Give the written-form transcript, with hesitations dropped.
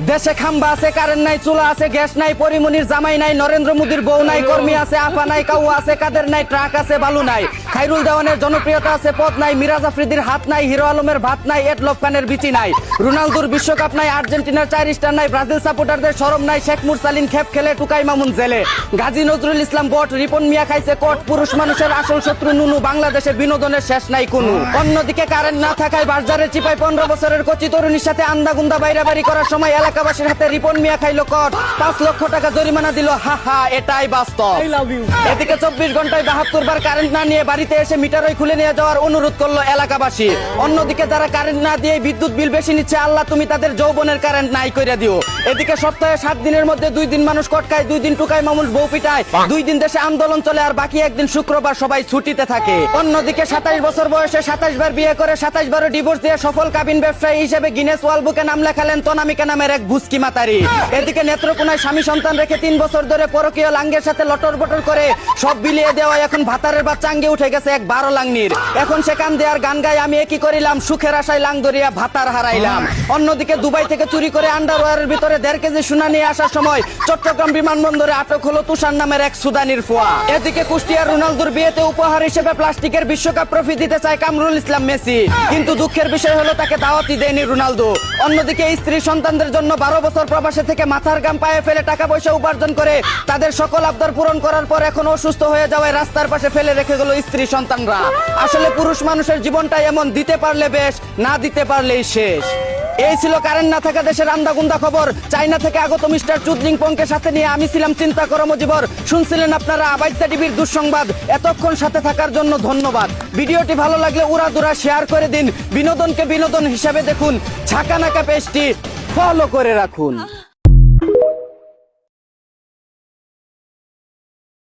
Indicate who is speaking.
Speaker 1: দেশে খাম্বা আছে, কারেন্ট নাই, চুলা আছে, গ্যাস নাই, পরিমনির জামাই নাই, নরেন্দ্র মোদীর বউ নাই, কর্মী আছে, আফা নাই, কাউয়া আছে, কাদের নাই, ট্রাক আছে, বালু নাই, খাইরুল দেওয়ানের জনপ্রিয়তা আছে, পদ নাই, মিরাজ আফ্রিদির হাত নাই, হিরো আলমের ভাত নাই, এটলব খানের বিচি নাই, রোনালদোর বিশ্বকাপ নাই, আর্জেন্টিনার 4 স্টার নাই, ব্রাজিল সাপোর্টারদের শরম নাই, শেখ মুরসালিন খেপ খেলে, টুকাই মামুন জেলে, গাজী নজরুল ইসলাম বট, রিপন মিয়া খাইছে কট, পুরুষ মানুষের আসল শত্রু নুনু, বাংলাদেশের বিনোদনের শেষ নাই কোনো। অন্যদিকে কারেন্ট না থাকায় বাজারে চিপাই 15 বছরের কচি তরুণীর সাথে আন্দাগুন্দা বাইরাবাড়ি করার সময় এলাকাবাসীর হাতে রিপন মিয়া খাইলো কট, 5 লক্ষ টাকা জরিমানা দিল, হা হা এটাই বাস্তব। এদিকে 24 ঘন্টায় 72 বার কারেন্ট না নিয়ে বাড়িতে এসে মিটারই খুলে নিয়ে যাওয়ার অনুরোধ করলো এলাকাবাসী। অন্যদিকে যারা কারেন্ট না দিয়ে বিদ্যুৎ বিল বেশি নিচ্ছে, আল্লাহ তুমি তাদের যৌবনের কারেন্ট নাই কইরা দিও। এদিকে সপ্তাহে 7 দিনের মধ্যে 2 দিন মানুষ কটকায়, 2 দিন টুকাই মামুল বউ পিটায়, 2 দিন দেশে আন্দোলন চলে, আর বাকি একদিন শুক্রবার সবাই ছুটিতে থাকে। অন্যদিকে 27 বছর বয়সে 27 বার বিয়ে করে 27 বারও ডিভোর্স দিয়ে সফল কাবিন ব্যবসায়ী হিসেবে গিনেস ওয়ার্ল্ড বুকে নাম লেখালেন তনামিকা নামের এক ভুসকি মাতারি। এদিকে নেত্রকোনায় স্বামী সন্তান রেখে 3 বছর ধরে পরকীয় লাঙ্গের সাথে লটর বটর করে সব বিলিয়ে দেওয়া এখন ভাতারের বাচ্চা আঙ্গে উঠে গেছে এক 12 লাংনির। এখন সে কান দেয়ার গান গায়, আমি একই করিলাম সুখের আশায় লাং ধরিয়া ভাতার হারাইলাম। অন্যদিকে দুবাই থেকে চুরি করে আন্ডারওয়্যারের ভিতরে 1.5 কেজি সোনা নিয়ে আসার সময় চট্টগ্রাম বিমানবন্দরে আটক হলো তুষার নামের এক সুদানির ফুয়া। এদিকে কুষ্টিয়ার রোনালদোর বিয়েতে উপহার হিসেবে প্লাস্টিকের বিশ্বকাপ ট্রফি দিতে চায় কামরুল ইসলাম মেসি, কিন্তু দুঃখের বিষয় হলো তাকে দাওয়াতই দেয়নি রোনালদো। অন্যদিকে স্ত্রী সন্তানদের জন্য 12 বছর প্রবাসে থেকে মাথার গাম পায়ে ফেলে টাকা পয়সা উপার্জন করে তাদের সকল আবদার পূরণ করার পর এখন অসুস্থ হয়ে যাওয়ায় রাস্তার পাশে ফেলে রেখে গেল স্ত্রী সন্তানরা। আসলে পুরুষ মানুষের জীবনটাই এমন, দিতে পারলে বেশ, না দিতে পারলেই শেষ। এই ছিল কারেন্ট না থাকা দেশের আন্দাগুন্দা খবর। চাইনা থেকে আগত মিস্টার চুদলিং পংকে সাথে নিয়ে আমি ছিলাম চিন্তা করো মজিবর। শুনছিলেন আপনারা আবাইত্যা টিভির দুঃসংবাদ। এতক্ষণ সাথে থাকার জন্য ধন্যবাদ। ভিডিওটি ভালো লাগলে উড়াদুরা শেয়ার করে দিন। বিনোদনকে বিনোদন হিসাবে দেখুন। ঝাঁকানাকা পেজটি ফলো করে রাখুন।